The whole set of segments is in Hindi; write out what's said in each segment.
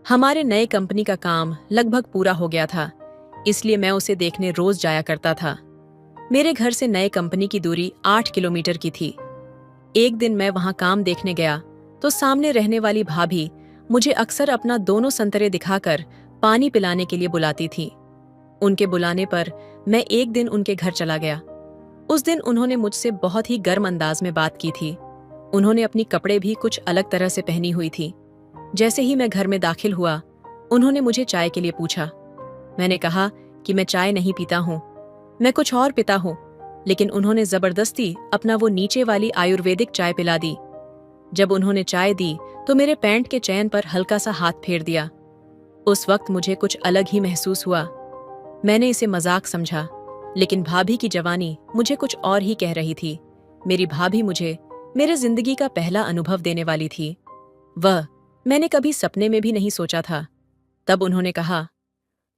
हमारे नए कंपनी का काम लगभग पूरा हो गया था, इसलिए मैं उसे देखने रोज जाया करता था। मेरे घर से नए कंपनी की दूरी 8 किलोमीटर की थी। एक दिन मैं वहां काम देखने गया तो सामने रहने वाली भाभी मुझे अक्सर अपना दोनों संतरे दिखाकर पानी पिलाने के लिए बुलाती थी। उनके बुलाने पर मैं एक दिन उनके घर चला गया। उस दिन उन्होंने मुझसे बहुत ही गर्म अंदाज में बात की थी। उन्होंने अपनी कपड़े भी कुछ अलग तरह से पहनी हुई थी। जैसे ही मैं घर में दाखिल हुआ, उन्होंने मुझे चाय के लिए पूछा। मैंने कहा कि मैं चाय नहीं पीता हूँ, मैं कुछ और पीता हूँ, लेकिन उन्होंने जबरदस्ती अपना वो नीचे वाली आयुर्वेदिक चाय पिला दी। जब उन्होंने चाय दी तो मेरे पैंट के चैन पर हल्का सा हाथ फेर दिया। उस वक्त मुझे कुछ अलग ही महसूस हुआ। मैंने इसे मजाक समझा, लेकिन भाभी की जवानी मुझे कुछ और ही कह रही थी। मेरी भाभी मुझे मेरे जिंदगी का पहला अनुभव देने वाली थी। वह मैंने कभी सपने में भी नहीं सोचा था। तब उन्होंने कहा,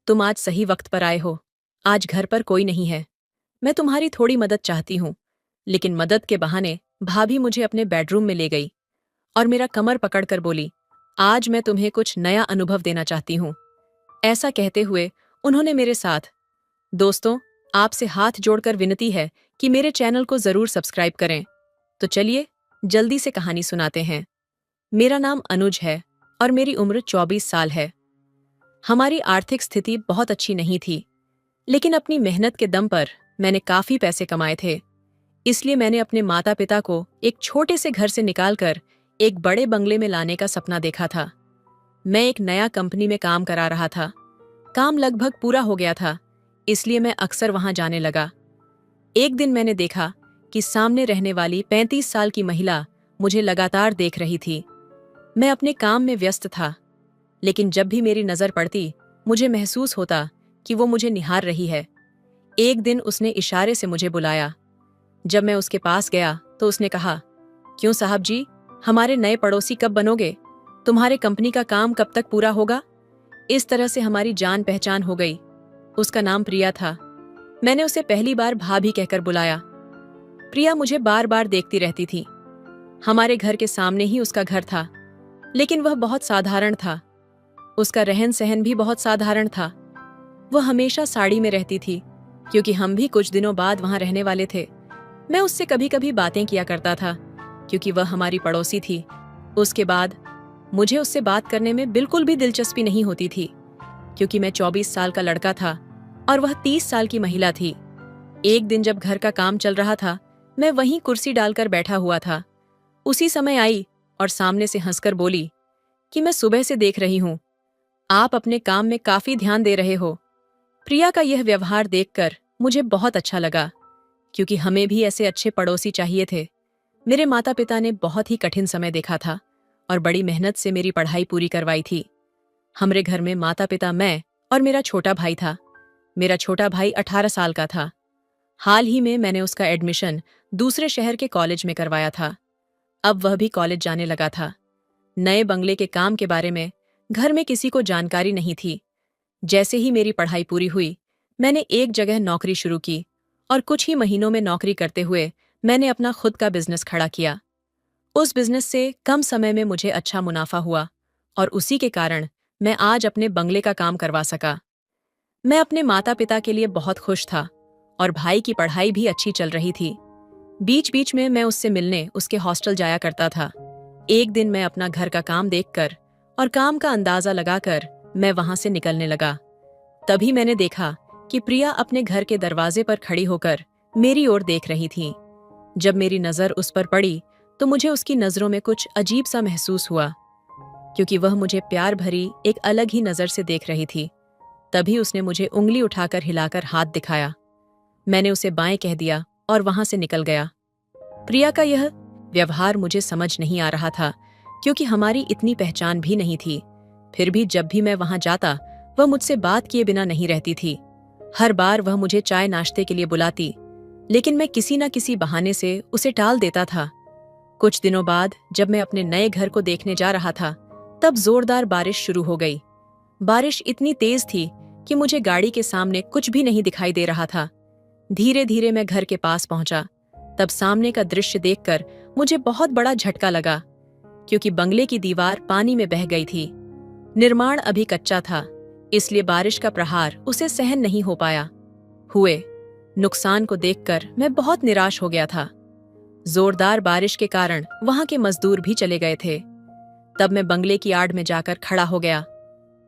तुम आज सही वक्त पर आए हो। आज घर पर कोई नहीं है। मैं तुम्हारी थोड़ी मदद चाहती हूँ। लेकिन मदद के बहाने भाभी मुझे अपने बेडरूम में ले गई और मेरा कमर पकड़कर बोली, आज मैं तुम्हें कुछ नया अनुभव देना चाहती हूँ। ऐसा कहते हुए उन्होंने मेरे साथ, दोस्तों, आपसे हाथ जोड़कर विनती है कि मेरे चैनल को जरूर सब्सक्राइब करें। तो चलिए जल्दी से कहानी सुनाते हैं। मेरा नाम अनुज है और मेरी उम्र 24 साल है। हमारी आर्थिक स्थिति बहुत अच्छी नहीं थी, लेकिन अपनी मेहनत के दम पर मैंने काफी पैसे कमाए थे। इसलिए मैंने अपने माता पिता को एक छोटे से घर से निकालकर एक बड़े बंगले में लाने का सपना देखा था। मैं एक नया कंपनी में काम करा रहा था। काम लगभग पूरा हो गया था, इसलिए मैं अक्सर वहां जाने लगा। एक दिन मैंने देखा कि सामने रहने वाली 35 साल की महिला मुझे लगातार देख रही थी। मैं अपने काम में व्यस्त था, लेकिन जब भी मेरी नजर पड़ती, मुझे महसूस होता कि वो मुझे निहार रही है। एक दिन उसने इशारे से मुझे बुलाया। जब मैं उसके पास गया तो उसने कहा, क्यों साहब जी, हमारे नए पड़ोसी कब बनोगे? तुम्हारे कंपनी का काम कब तक पूरा होगा? इस तरह से हमारी जान पहचान हो गई। उसका नाम प्रिया था। मैंने उसे पहली बार भाभी कहकर बुलाया। प्रिया मुझे बार बार देखती रहती थी। हमारे घर के सामने ही उसका घर था, लेकिन वह बहुत साधारण था। उसका रहन सहन भी बहुत साधारण था। वह हमेशा साड़ी में रहती थी, क्योंकि हम भी कुछ दिनों बाद वहां रहने वाले थे। मैं उससे कभी कभी बातें किया करता था, क्योंकि वह हमारी पड़ोसी थी। उसके बाद मुझे उससे बात करने में बिल्कुल भी दिलचस्पी नहीं होती थी, क्योंकि मैं 24 साल का लड़का था और वह 30 साल की महिला थी। एक दिन जब घर का काम चल रहा था, मैं वहीं कुर्सी डालकर बैठा हुआ था। उसी समय आई और सामने से हंसकर बोली कि मैं सुबह से देख रही हूं, आप अपने काम में काफी ध्यान दे रहे हो। प्रिया का यह व्यवहार देखकर मुझे बहुत अच्छा लगा, क्योंकि हमें भी ऐसे अच्छे पड़ोसी चाहिए थे। मेरे माता पिता ने बहुत ही कठिन समय देखा था और बड़ी मेहनत से मेरी पढ़ाई पूरी करवाई थी। हमारे घर में माता पिता, मैं और मेरा छोटा भाई था। मेरा छोटा भाई 18 साल का था। हाल ही में मैंने उसका एडमिशन दूसरे शहर के कॉलेज में करवाया था। अब वह भी कॉलेज जाने लगा था। नए बंगले के काम के बारे में घर में किसी को जानकारी नहीं थी। जैसे ही मेरी पढ़ाई पूरी हुई, मैंने एक जगह नौकरी शुरू की और कुछ ही महीनों में नौकरी करते हुए मैंने अपना खुद का बिजनेस खड़ा किया। उस बिजनेस से कम समय में मुझे अच्छा मुनाफा हुआ और उसी के कारण मैं आज अपने बंगले का काम करवा सका। मैं अपने माता पिता के लिए बहुत खुश था और भाई की पढ़ाई भी अच्छी चल रही थी। बीच बीच में मैं उससे मिलने उसके हॉस्टल जाया करता था। एक दिन मैं अपना घर का काम देखकर और काम का अंदाजा लगाकर मैं वहां से निकलने लगा। तभी मैंने देखा कि प्रिया अपने घर के दरवाजे पर खड़ी होकर मेरी ओर देख रही थी। जब मेरी नजर उस पर पड़ी तो मुझे उसकी नजरों में कुछ अजीब सा महसूस हुआ, क्योंकि वह मुझे प्यार भरी एक अलग ही नजर से देख रही थी। तभी उसने मुझे उंगली उठाकर हिलाकर हाथ दिखाया। मैंने उसे बाएं कह दिया और वहां से निकल गया। प्रिया का यह व्यवहार मुझे समझ नहीं आ रहा था, क्योंकि हमारी इतनी पहचान भी नहीं थी। फिर भी जब भी मैं वहां जाता, वह मुझसे बात किए बिना नहीं रहती थी। हर बार वह मुझे चाय नाश्ते के लिए बुलाती, लेकिन मैं किसी न किसी बहाने से उसे टाल देता था। कुछ दिनों बाद जब मैं अपने नए घर को देखने जा रहा था, तब जोरदार बारिश शुरू हो गई। बारिश इतनी तेज थी कि मुझे गाड़ी के सामने कुछ भी नहीं दिखाई दे रहा था। धीरे धीरे मैं घर के पास पहुंचा। तब सामने का दृश्य देखकर मुझे बहुत बड़ा झटका लगा, क्योंकि बंगले की दीवार पानी में बह गई थी। निर्माण अभी कच्चा था, इसलिए बारिश का प्रहार उसे सहन नहीं हो पाया। हुए नुकसान को देखकर मैं बहुत निराश हो गया था। जोरदार बारिश के कारण वहां के मजदूर भी चले गए थे। तब मैं बंगले की आड़ में जाकर खड़ा हो गया।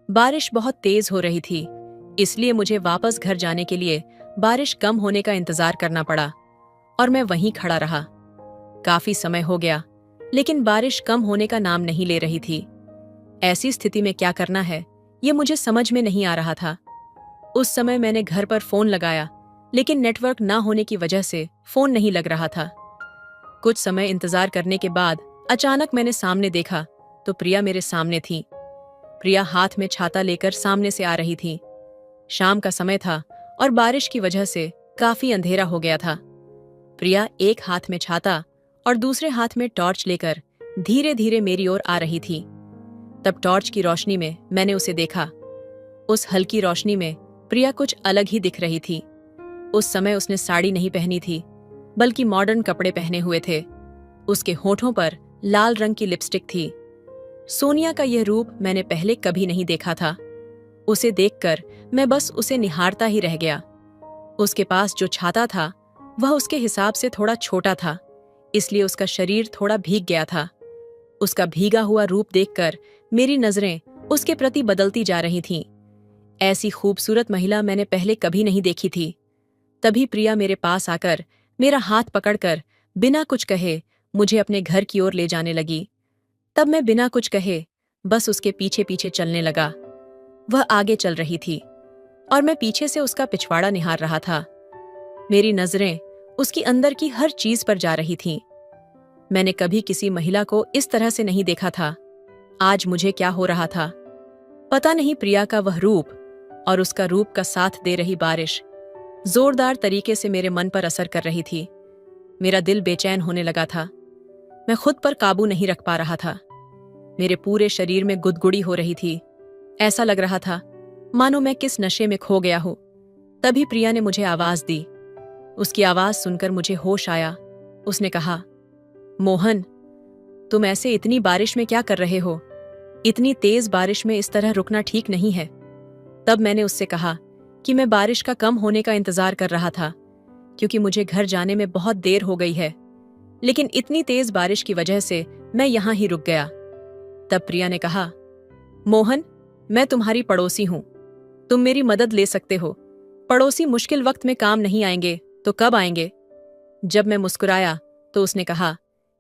बारिश बहुत तेज हो रही थी, इसलिए मुझे वापस घर जाने के लिए बारिश कम होने का इंतजार करना पड़ा और मैं वहीं खड़ा रहा। काफी समय हो गया, लेकिन बारिश कम होने का नाम नहीं ले रही थी। ऐसी स्थिति में क्या करना है, ये मुझे समझ में नहीं आ रहा था। उस समय मैंने घर पर फोन लगाया, लेकिन नेटवर्क ना होने की वजह से फोन नहीं लग रहा था। कुछ समय इंतजार करने के बाद अचानक मैंने सामने देखा तो प्रिया मेरे सामने थी। प्रिया हाथ में छाता लेकर सामने से आ रही थी। शाम का समय था और बारिश की वजह से काफी अंधेरा हो गया था। प्रिया एक हाथ में छाता और दूसरे हाथ में टॉर्च लेकर धीरे धीरे मेरी ओर आ रही थी। तब टॉर्च की रोशनी में मैंने उसे देखा। उस हल्की रोशनी में प्रिया कुछ अलग ही दिख रही थी। उस समय उसने साड़ी नहीं पहनी थी, बल्कि मॉडर्न कपड़े पहने हुए थे। उसके होठों पर लाल रंग की लिपस्टिक थी। सोनिया का यह रूप मैंने पहले कभी नहीं देखा था। उसे देखकर मैं बस उसे निहारता ही रह गया। उसके पास जो छाता था वह उसके हिसाब से थोड़ा छोटा था, इसलिए उसका शरीर थोड़ा भीग गया था। उसका भीगा हुआ रूप देखकर मेरी नजरें उसके प्रति बदलती जा रही थीं। ऐसी खूबसूरत महिला मैंने पहले कभी नहीं देखी थी। तभी प्रिया मेरे पास आकर मेरा हाथ पकड़कर बिना कुछ कहे मुझे अपने घर की ओर ले जाने लगी। तब मैं बिना कुछ कहे बस उसके पीछे पीछे चलने लगा। वह आगे चल रही थी और मैं पीछे से उसका पिछवाड़ा निहार रहा था। मेरी नजरें उसकी अंदर की हर चीज पर जा रही थीं। मैंने कभी किसी महिला को इस तरह से नहीं देखा था। आज मुझे क्या हो रहा था पता नहीं। प्रिया का वह रूप और उसका रूप का साथ दे रही बारिश जोरदार तरीके से मेरे मन पर असर कर रही थी। मेरा दिल बेचैन होने लगा था। मैं खुद पर काबू नहीं रख पा रहा था। मेरे पूरे शरीर में गुदगुड़ी हो रही थी। ऐसा लग रहा था मानो मैं किस नशे में खो गया हूं। तभी प्रिया ने मुझे आवाज दी। उसकी आवाज सुनकर मुझे होश आया। उसने कहा, मोहन, तुम ऐसे इतनी बारिश में क्या कर रहे हो? इतनी तेज बारिश में इस तरह रुकना ठीक नहीं है। तब मैंने उससे कहा कि मैं बारिश का कम होने का इंतजार कर रहा था, क्योंकि मुझे घर जाने में बहुत देर हो गई है। लेकिन इतनी तेज बारिश की वजह से मैं यहां ही रुक गया। तब प्रिया ने कहा, मोहन, मैं तुम्हारी पड़ोसी हूं। तुम मेरी मदद ले सकते हो। पड़ोसी मुश्किल वक्त में काम नहीं आएंगे तो कब आएंगे? जब मैं मुस्कुराया तो उसने कहा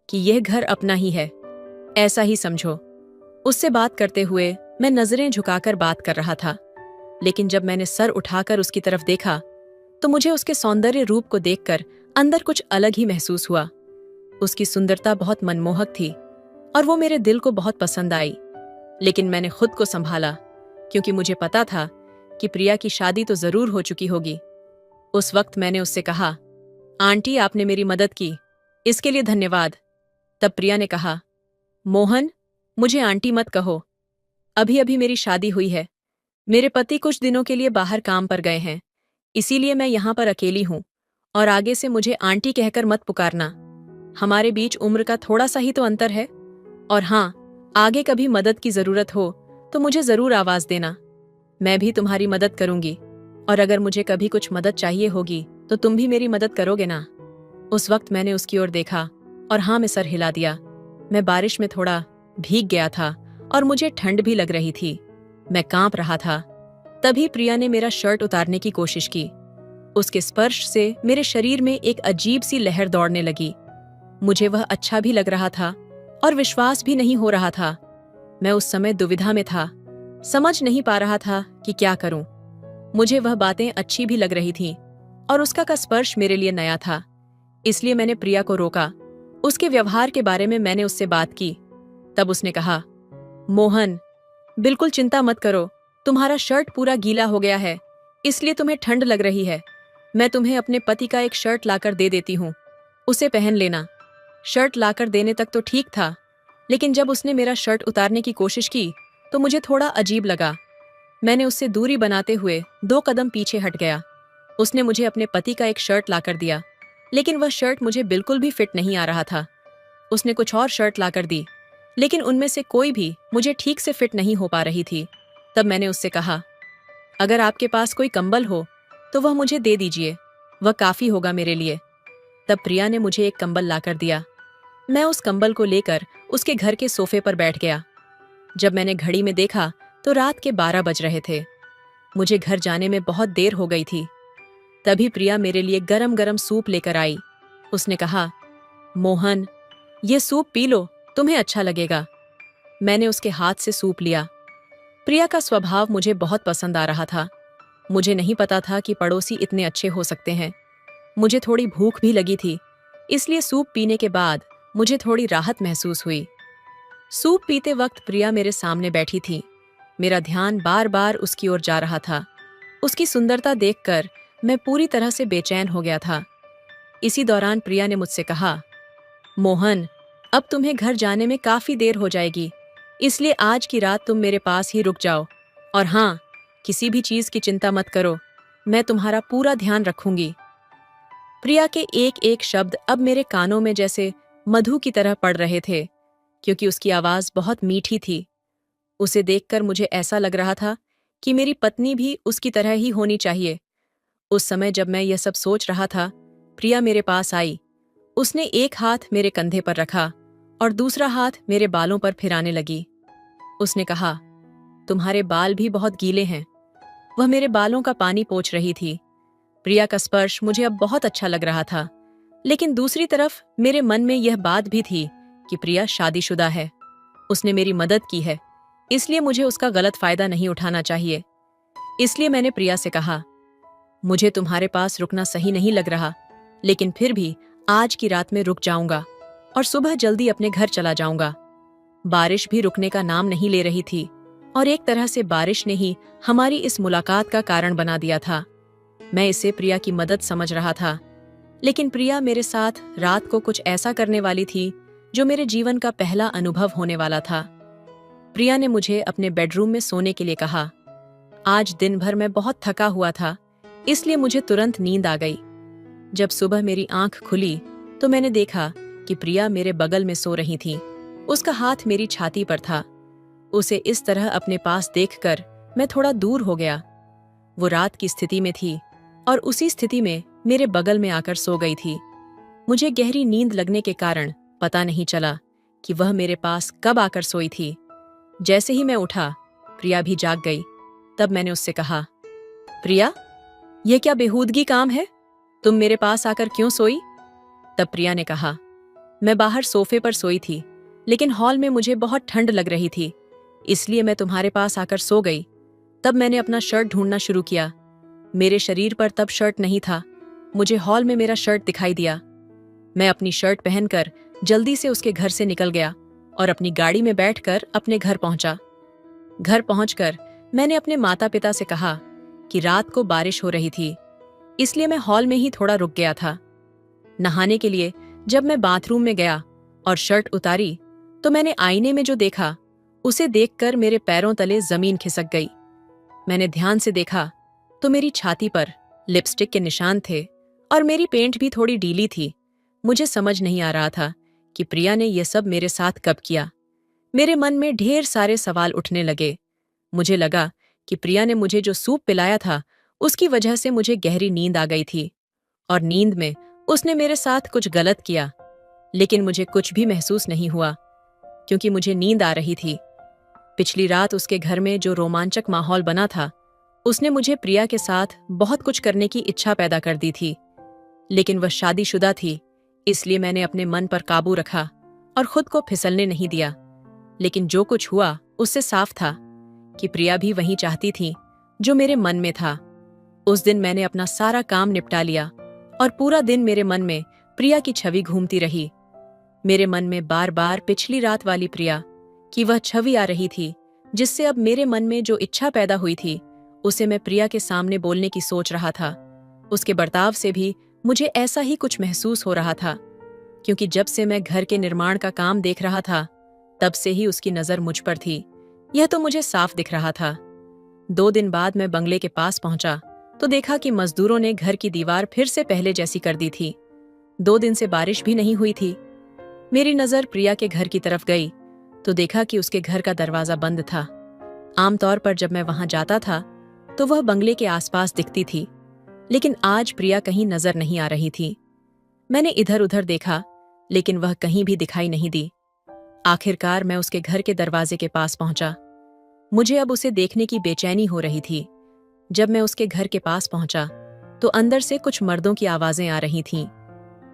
कि यह घर अपना ही है, ऐसा ही समझो। उससे बात करते हुए मैं नजरें झुकाकर बात कर रहा था, लेकिन जब मैंने सर उठाकर उसकी तरफ देखा तो मुझे उसके सौंदर्य रूप को देखकर अंदर कुछ अलग ही महसूस हुआ। उसकी सुंदरता बहुत मनमोहक थी और वो मेरे दिल को बहुत पसंद आई। लेकिन मैंने खुद को संभाला, क्योंकि मुझे पता था कि प्रिया की शादी तो जरूर हो चुकी होगी। उस वक्त मैंने उससे कहा, आंटी, आपने मेरी मदद की, इसके लिए धन्यवाद। तब प्रिया ने कहा, मोहन, मुझे आंटी मत कहो। अभी अभी मेरी शादी हुई है। मेरे पति कुछ दिनों के लिए बाहर काम पर गए हैं, इसीलिए मैं यहाँ पर अकेली हूँ। और आगे से मुझे आंटी कहकर मत पुकारना। हमारे बीच उम्र का थोड़ा सा ही तो अंतर है। और हाँ, आगे कभी मदद की जरूरत हो तो मुझे जरूर आवाज देना। मैं भी तुम्हारी मदद करूंगी, और अगर मुझे कभी कुछ मदद चाहिए होगी तो तुम भी मेरी मदद करोगे ना? उस वक्त मैंने उसकी ओर देखा और हाँ में सर हिला दिया। मैं बारिश में थोड़ा भीग गया था और मुझे ठंड भी लग रही थी। मैं कांप रहा था। तभी प्रिया ने मेरा शर्ट उतारने की कोशिश की। उसके स्पर्श से मेरे शरीर में एक अजीब सी लहर दौड़ने लगी। मुझे वह अच्छा भी लग रहा था और विश्वास भी नहीं हो रहा था। मैं उस समय दुविधा में था, समझ नहीं पा रहा था कि क्या करूं। मुझे वह बातें अच्छी भी लग रही थीं और उसका का स्पर्श मेरे लिए नया था। इसलिए मैंने प्रिया को रोका। उसके व्यवहार के बारे में मैंने उससे बात की। तब उसने कहा, मोहन, बिल्कुल चिंता मत करो। तुम्हारा शर्ट पूरा गीला हो गया है, इसलिए तुम्हें ठंड लग रही है। मैं तुम्हें अपने पति का एक शर्ट लाकर दे देती हूँ, उसे पहन लेना। शर्ट लाकर देने तक तो ठीक था, लेकिन जब उसने मेरा शर्ट उतारने की कोशिश की तो मुझे थोड़ा अजीब लगा। मैंने उससे दूरी बनाते हुए 2 कदम पीछे हट गया। उसने मुझे अपने पति का एक शर्ट लाकर दिया, लेकिन वह शर्ट मुझे बिल्कुल भी फिट नहीं आ रहा था। उसने कुछ और शर्ट लाकर दी। लेकिन उनमें से कोई भी मुझे ठीक से फिट नहीं हो पा रही थी। तब मैंने उससे कहा, अगर आपके पास कोई कंबल हो तो वह मुझे दे दीजिए, वह काफ़ी होगा मेरे लिए। तब प्रिया ने मुझे एक कंबल लाकर दिया। मैं उस कंबल को लेकर उसके घर के सोफे पर बैठ गया। जब मैंने घड़ी में देखा तो रात के 12 बज रहे थे। मुझे घर जाने में बहुत देर हो गई थी। तभी प्रिया मेरे लिए गरम गरम सूप लेकर आई। उसने कहा, मोहन, ये सूप पी लो, तुम्हें अच्छा लगेगा। मैंने उसके हाथ से सूप लिया। प्रिया का स्वभाव मुझे बहुत पसंद आ रहा था। मुझे नहीं पता था कि पड़ोसी इतने अच्छे हो सकते हैं। मुझे थोड़ी भूख भी लगी थी, इसलिए सूप पीने के बाद मुझे थोड़ी राहत महसूस हुई। सूप पीते वक्त प्रिया मेरे सामने बैठी थी। मेरा ध्यान बार बार उसकी ओर जा रहा था। उसकी सुंदरता देखकर मैं पूरी तरह से बेचैन हो गया था। इसी दौरान प्रिया ने मुझसे कहा, मोहन, अब तुम्हें घर जाने में काफी देर हो जाएगी, इसलिए आज की रात तुम मेरे पास ही रुक जाओ। और हाँ, किसी भी चीज की चिंता मत करो, मैं तुम्हारा पूरा ध्यान रखूंगी। प्रिया के एक एक शब्द अब मेरे कानों में जैसे मधु की तरह पड़ रहे थे, क्योंकि उसकी आवाज बहुत मीठी थी। उसे देखकर मुझे ऐसा लग रहा था कि मेरी पत्नी भी उसकी तरह ही होनी चाहिए। उस समय जब मैं यह सब सोच रहा था, प्रिया मेरे पास आई। उसने एक हाथ मेरे कंधे पर रखा और दूसरा हाथ मेरे बालों पर फिराने लगी। उसने कहा, तुम्हारे बाल भी बहुत गीले हैं। वह मेरे बालों का पानी पोंछ रही थी। प्रिया का स्पर्श मुझे अब बहुत अच्छा लग रहा था, लेकिन दूसरी तरफ मेरे मन में यह बात भी थी कि प्रिया शादीशुदा है। उसने मेरी मदद की है, इसलिए मुझे उसका गलत फायदा नहीं उठाना चाहिए। इसलिए मैंने प्रिया से कहा, मुझे तुम्हारे पास रुकना सही नहीं लग रहा, लेकिन फिर भी आज की रात में रुक जाऊंगा और सुबह जल्दी अपने घर चला जाऊंगा। बारिश भी रुकने का नाम नहीं ले रही थी और एक तरह से बारिश ने ही हमारी इस मुलाकात का कारण बना दिया था। मैं इसे प्रिया की मदद समझ रहा था, लेकिन प्रिया मेरे साथ रात को कुछ ऐसा करने वाली थी जो मेरे जीवन का पहला अनुभव होने वाला था। प्रिया ने मुझे अपने बेडरूम में सोने के लिए कहा। आज दिन भर मैं बहुत थका हुआ था, इसलिए मुझे तुरंत नींद आ गई। जब सुबह मेरी आंख खुली तो मैंने देखा कि प्रिया मेरे बगल में सो रही थी। उसका हाथ मेरी छाती पर था। उसे इस तरह अपने पास देखकर मैं थोड़ा दूर हो गया। वो रात की स्थिति में थी और उसी स्थिति में मेरे बगल में आकर सो गई थी। मुझे गहरी नींद लगने के कारण पता नहीं चला कि वह मेरे पास कब आकर सोई थी। जैसे ही मैं उठा, प्रिया भी जाग गई। तब मैंने उससे कहा, प्रिया, यह क्या बेहूदगी काम है? तुम मेरे पास आकर क्यों सोई? तब प्रिया ने कहा, मैं बाहर सोफे पर सोई थी, लेकिन हॉल में मुझे बहुत ठंड लग रही थी, इसलिए मैं तुम्हारे पास आकर सो गई। तब मैंने अपना शर्ट ढूंढना शुरू किया। मेरे शरीर पर तब शर्ट नहीं था। मुझे हॉल में मेरा शर्ट दिखाई दिया। मैं अपनी शर्ट पहनकर जल्दी से उसके घर से निकल गया और अपनी गाड़ी में बैठकर अपने घर पहुंचा। घर पहुंचकर मैंने अपने माता पिता से कहा कि रात को बारिश हो रही थी, इसलिए मैं हॉल में ही थोड़ा रुक गया था। नहाने के लिए जब मैं बाथरूम में गया और शर्ट उतारी तो मैंने आईने में जो देखा उसे देखकर मेरे पैरों तले जमीन खिसक गई। मैंने ध्यान से देखा तो मेरी छाती पर लिपस्टिक के निशान थे और मेरी पेंट भी थोड़ी ढीली थी। मुझे समझ नहीं आ रहा था कि प्रिया ने यह सब मेरे साथ कब किया। मेरे मन में ढेर सारे सवाल उठने लगे। मुझे लगा कि प्रिया ने मुझे जो सूप पिलाया था उसकी वजह से मुझे गहरी नींद आ गई थी और नींद में उसने मेरे साथ कुछ गलत किया, लेकिन मुझे कुछ भी महसूस नहीं हुआ क्योंकि मुझे नींद आ रही थी। पिछली रात उसके घर में जो रोमांचक माहौल बना था, उसने मुझे प्रिया के साथ बहुत कुछ करने की इच्छा पैदा कर दी थी, लेकिन वह शादीशुदा थी, इसलिए मैंने अपने मन पर काबू रखा और खुद को फिसलने नहीं दिया। लेकिन जो कुछ हुआ उससे साफ था कि प्रिया भी वही चाहती थी जो मेरे मन में था। उस दिन मैंने अपना सारा काम निपटा लिया और पूरा दिन मेरे मन में प्रिया की छवि घूमती रही। मेरे मन में बार बार पिछली रात वाली प्रिया की वह छवि आ रही थी, जिससे अब मेरे मन में जो इच्छा पैदा हुई थी उसे मैं प्रिया के सामने बोलने की सोच रहा था। उसके बर्ताव से भी मुझे ऐसा ही कुछ महसूस हो रहा था, क्योंकि जब से मैं घर के निर्माण का काम देख रहा था तब से ही उसकी नजर मुझ पर थी। यह तो मुझे साफ दिख रहा था। 2 दिन बाद मैं बंगले के पास पहुंचा तो देखा कि मजदूरों ने घर की दीवार फिर से पहले जैसी कर दी थी। 2 दिन से बारिश भी नहीं हुई थी। मेरी नजर प्रिया के घर की तरफ गई तो देखा कि उसके घर का दरवाजा बंद था। आमतौर पर जब मैं वहां जाता था तो वह बंगले के आसपास दिखती थी, लेकिन आज प्रिया कहीं नजर नहीं आ रही थी। मैंने इधर उधर देखा, लेकिन वह कहीं भी दिखाई नहीं दी। आखिरकार मैं उसके घर के दरवाजे के पास पहुंचा। मुझे अब उसे देखने की बेचैनी हो रही थी। जब मैं उसके घर के पास पहुंचा तो अंदर से कुछ मर्दों की आवाजें आ रही थीं।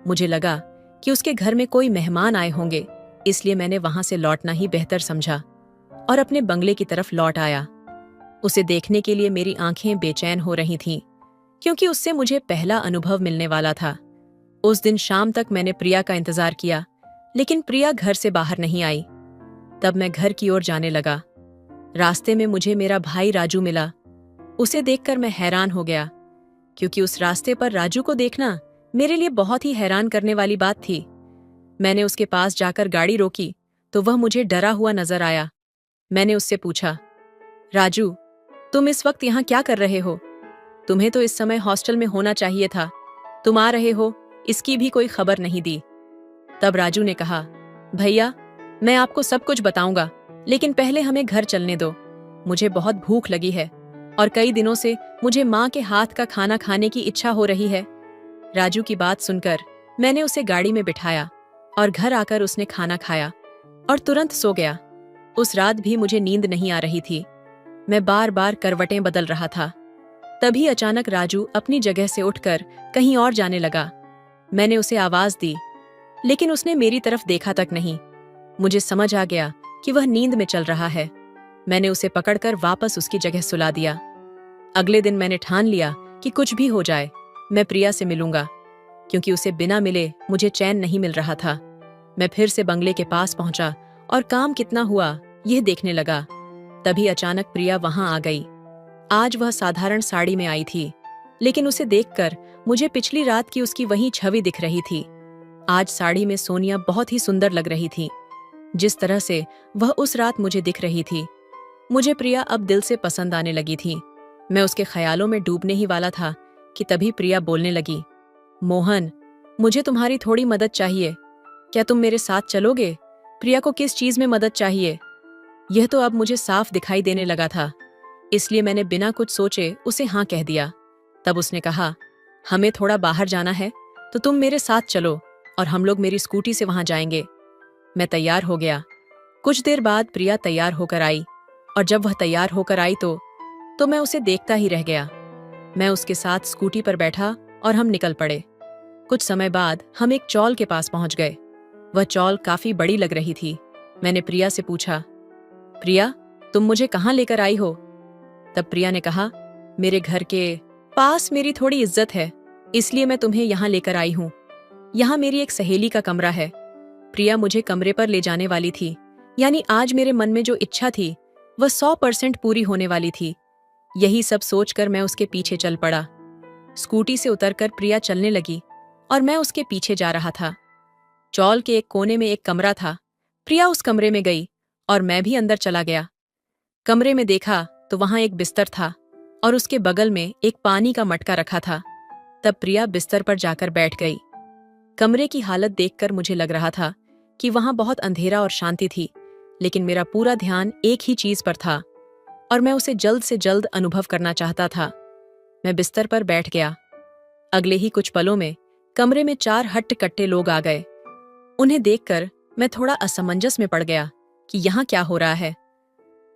मुझे लगा कि उसके घर में कोई मेहमान आए होंगे, इसलिए मैंने वहां से लौटना ही बेहतर समझा और अपने बंगले की तरफ लौट आया। उसे देखने के लिए मेरी आंखें बेचैन हो रही थीं, क्योंकि उससे मुझे पहला अनुभव मिलने वाला था। उस दिन शाम तक मैंने प्रिया का इंतजार किया, लेकिन प्रिया घर से बाहर नहीं आई। तब मैं घर की ओर जाने लगा। रास्ते में मुझे मेरा भाई राजू मिला। उसे देखकर मैं हैरान हो गया, क्योंकि उस रास्ते पर राजू को देखना मेरे लिए बहुत ही हैरान करने वाली बात थी। मैंने उसके पास जाकर गाड़ी रोकी तो वह मुझे डरा हुआ नजर आया। मैंने उससे पूछा, राजू, तुम इस वक्त यहाँ क्या कर रहे हो? तुम्हें तो इस समय हॉस्टल में होना चाहिए था। तुम आ रहे हो, इसकी भी कोई खबर नहीं दी। तब राजू ने कहा, भैया, मैं आपको सब कुछ बताऊंगा, लेकिन पहले हमें घर चलने दो। मुझे बहुत भूख लगी है और कई दिनों से मुझे माँ के हाथ का खाना खाने की इच्छा हो रही है। राजू की बात सुनकर मैंने उसे गाड़ी में बिठाया और घर आकर उसने खाना खाया और तुरंत सो गया। उस रात भी मुझे नींद नहीं आ रही थी। मैं बार बार करवटें बदल रहा था। तभी अचानक राजू अपनी जगह से उठकर कहीं और जाने लगा। मैंने उसे आवाज दी, लेकिन उसने मेरी तरफ देखा तक नहीं। मुझे समझ आ गया कि वह नींद में चल रहा है। मैंने उसे पकड़कर वापस उसकी जगह सुला दिया। अगले दिन मैंने ठान लिया कि कुछ भी हो जाए, मैं प्रिया से मिलूंगा, क्योंकि उसे बिना मिले मुझे चैन नहीं मिल रहा था। मैं फिर से बंगले के पास पहुंचा और काम कितना हुआ यह देखने लगा। तभी अचानक प्रिया वहां आ गई। आज वह साधारण साड़ी में आई थी, लेकिन उसे देखकर मुझे पिछली रात की उसकी वही छवि दिख रही थी। आज साड़ी में सोनिया बहुत ही सुंदर लग रही थी, जिस तरह से वह उस रात मुझे दिख रही थी। मुझे प्रिया अब दिल से पसंद आने लगी थी। मैं उसके ख्यालों में डूबने ही वाला था कि तभी प्रिया बोलने लगी, मोहन, मुझे तुम्हारी थोड़ी मदद चाहिए। क्या तुम मेरे साथ चलोगे? प्रिया को किस चीज में मदद चाहिए? यह तो अब मुझे साफ दिखाई देने लगा था, इसलिए मैंने बिना कुछ सोचे उसे हाँ कह दिया। तब उसने कहा, हमें थोड़ा बाहर जाना है, तो तुम मेरे साथ चलो और हम लोग मेरी स्कूटी से वहां जाएंगे। मैं तैयार हो गया। कुछ देर बाद प्रिया तैयार होकर आई, और जब वह तैयार होकर आई तो मैं उसे देखता ही रह गया। मैं उसके साथ स्कूटी पर बैठा और हम निकल पड़े। कुछ समय बाद हम एक चौल के पास पहुंच गए। वह चौल काफी बड़ी लग रही थी। मैंने प्रिया से पूछा, प्रिया, तुम मुझे कहाँ लेकर आई हो? तब प्रिया ने कहा, मेरे घर के पास मेरी थोड़ी इज्जत है, इसलिए मैं तुम्हें यहाँ लेकर आई हूँ। यहाँ मेरी एक सहेली का कमरा है। प्रिया मुझे कमरे पर ले जाने वाली थी, यानी आज मेरे मन में जो इच्छा थी वह 100% पूरी होने वाली थी। यही सब सोचकर मैं उसके पीछे चल पड़ा। स्कूटी से उतरकर प्रिया चलने लगी और मैं उसके पीछे जा रहा था। चौल के एक कोने में एक कमरा था। प्रिया उस कमरे में गई और मैं भी अंदर चला गया। कमरे में देखा तो वहां एक बिस्तर था और उसके बगल में एक पानी का मटका रखा था। तब प्रिया बिस्तर पर जाकर बैठ गई। कमरे की हालत देखकर मुझे लग रहा था कि वहां बहुत अंधेरा और शांति थी, लेकिन मेरा पूरा ध्यान एक ही चीज पर था और मैं उसे जल्द से जल्द अनुभव करना चाहता था। मैं बिस्तर पर बैठ गया। अगले ही कुछ पलों में कमरे में 4 हट्ट-कट्टे लोग आ गए। उन्हें देखकर मैं थोड़ा असमंजस में पड़ गया कि यहाँ क्या हो रहा है।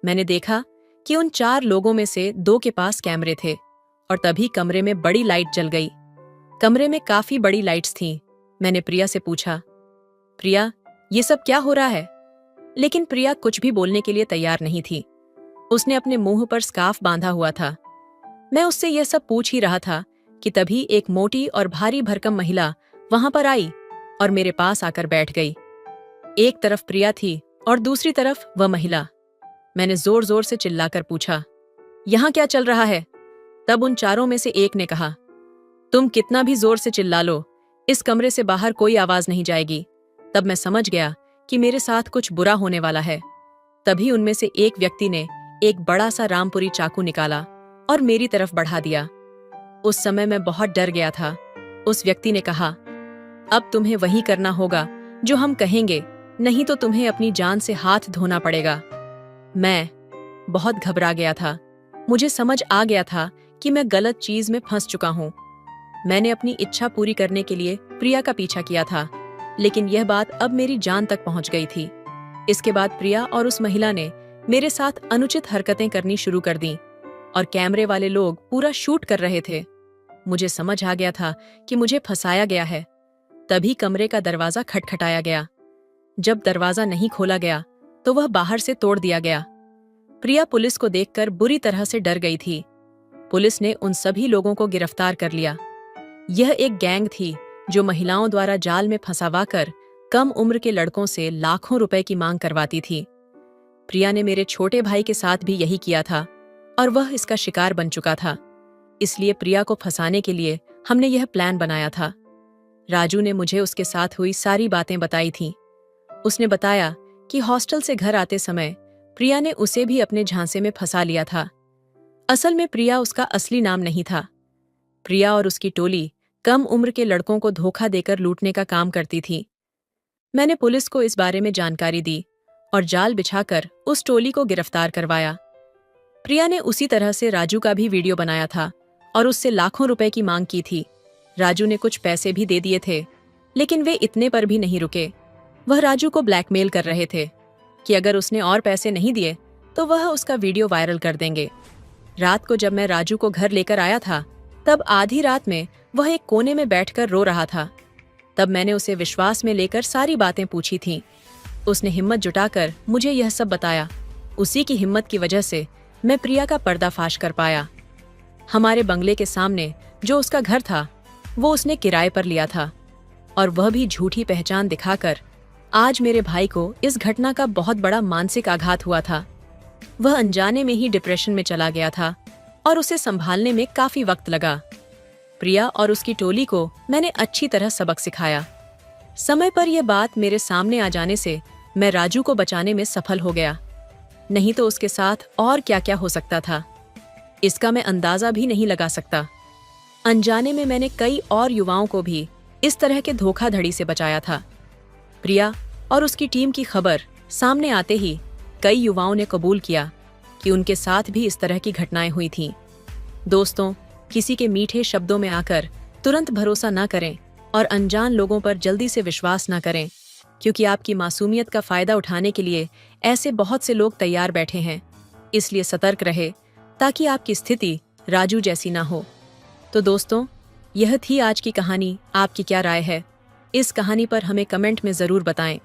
मैंने देखा कि उन 4 लोगों में से 2 के पास कैमरे थे और तभी कमरे में बड़ी लाइट जल गई। कमरे में काफी बड़ी लाइट्स थीं। मैंने प्रिया से पूछा, प्रिया, ये सब क्या हो रहा है? लेकिन प्रिया कुछ भी बोलने के लिए तैयार नहीं थी। उसने अपने मुंह पर स्कार्फ बांधा हुआ था। मैं उससे यह सब पूछ ही रहा था कि तभी एक मोटी और भारी भरकम महिला वहां पर आई और मेरे पास आकर बैठ गई। एक तरफ प्रिया थी और दूसरी तरफ वह महिला। मैंने जोर जोर से चिल्लाकर पूछा, यहाँ क्या चल रहा है? तब उन 4 में से एक ने कहा, तुम कितना भी जोर से चिल्ला लो, इस कमरे से बाहर कोई आवाज नहीं जाएगी। तब मैं समझ गया कि मेरे साथ कुछ बुरा होने वाला है। तभी उनमें से एक व्यक्ति ने एक बड़ा सा रामपुरी चाकू निकाला और मेरी तरफ बढ़ा दिया। उस समय मैं बहुत डर गया था। उस व्यक्ति ने कहा, अब तुम्हें वही करना होगा जो हम कहेंगे, नहीं तो तुम्हें अपनी जान से हाथ धोना पड़ेगा। मैं बहुत घबरा गया था। मुझे समझ आ गया था कि मैं गलत चीज में फंस चुका हूँ। मैंने अपनी इच्छा पूरी करने के लिए प्रिया का पीछा किया था, लेकिन यह बात अब मेरी जान तक पहुंच गई थी। इसके बाद प्रिया और उस महिला ने मेरे साथ अनुचित हरकतें करनी शुरू कर दी और कैमरे वाले लोग पूरा शूट कर रहे थे। मुझे समझ आ गया था कि मुझे फंसाया गया है। तभी कमरे का दरवाजा खटखटाया गया। जब दरवाजा नहीं खोला गया तो वह बाहर से तोड़ दिया गया। प्रिया पुलिस को देखकर बुरी तरह से डर गई थी। पुलिस ने उन सभी लोगों को गिरफ्तार कर लिया। यह एक गैंग थी जो महिलाओं द्वारा जाल में फंसावाकर कम उम्र के लड़कों से लाखों रुपए की मांग करवाती थी। प्रिया ने मेरे छोटे भाई के साथ भी यही किया था और वह इसका शिकार बन चुका था। इसलिए प्रिया को फंसाने के लिए हमने यह प्लान बनाया था। राजू ने मुझे उसके साथ हुई सारी बातें बताई थीं। उसने बताया कि हॉस्टल से घर आते समय प्रिया ने उसे भी अपने झांसे में फंसा लिया था। असल में प्रिया उसका असली नाम नहीं था। प्रिया और उसकी टोली कम उम्र के लड़कों को धोखा देकर लूटने का काम करती थी। मैंने पुलिस को इस बारे में जानकारी दी और जाल बिछाकर उस टोली को गिरफ्तार करवाया। प्रिया ने उसी तरह से राजू का भी वीडियो बनाया था और उससे लाखों रुपए की मांग की थी। राजू ने कुछ पैसे भी दे दिए थे, लेकिन वे इतने पर भी नहीं रुके। वह राजू को ब्लैकमेल कर रहे थे कि अगर उसने और पैसे नहीं दिए तो वह उसका वीडियो वायरल कर देंगे। रात को जब मैं राजू को घर लेकर आया था, तब आधी रात में वह एक कोने में बैठकर रो रहा था। तब मैंने उसे विश्वास में लेकर सारी बातें पूछी थीं। उसने हिम्मत जुटाकर मुझे यह सब बताया। उसी की हिम्मत की वजह से मैं प्रिया का पर्दाफाश कर पाया। हमारे बंगले के सामने जो उसका घर था, वो उसने किराए पर लिया था और वह भी झूठी पहचान दिखाकर। आज मेरे भाई को इस घटना का बहुत बड़ा मानसिक आघात हुआ था। वह अनजाने में ही डिप्रेशन में चला गया था और उसे संभालने में काफी वक्त लगा। प्रिया और उसकी टोली को मैंने अच्छी तरह सबक सिखाया। समय पर यह बात मेरे सामने आ जाने से मैं राजू को बचाने में सफल हो गया। नहीं तो उसके साथ और क्या क्या हो सकता था, इसका मैं अंदाजा भी नहीं लगा सकता। अनजाने में मैंने कई और युवाओं को भी इस तरह के धोखाधड़ी से बचाया था। प्रिया और उसकी टीम की खबर सामने आते ही कई युवाओं ने कबूल किया कि उनके साथ भी इस तरह की घटनाएं हुई थीं। दोस्तों, किसी के मीठे शब्दों में आकर तुरंत भरोसा न करें और अनजान लोगों पर जल्दी से विश्वास न करें, क्योंकि आपकी मासूमियत का फायदा उठाने के लिए ऐसे बहुत से लोग तैयार बैठे हैं। इसलिए सतर्क रहे ताकि आपकी स्थिति राजू जैसी ना हो। तो दोस्तों, यह थी आज की कहानी। आपकी क्या राय है? इस कहानी पर हमें कमेंट में जरूर बताएं।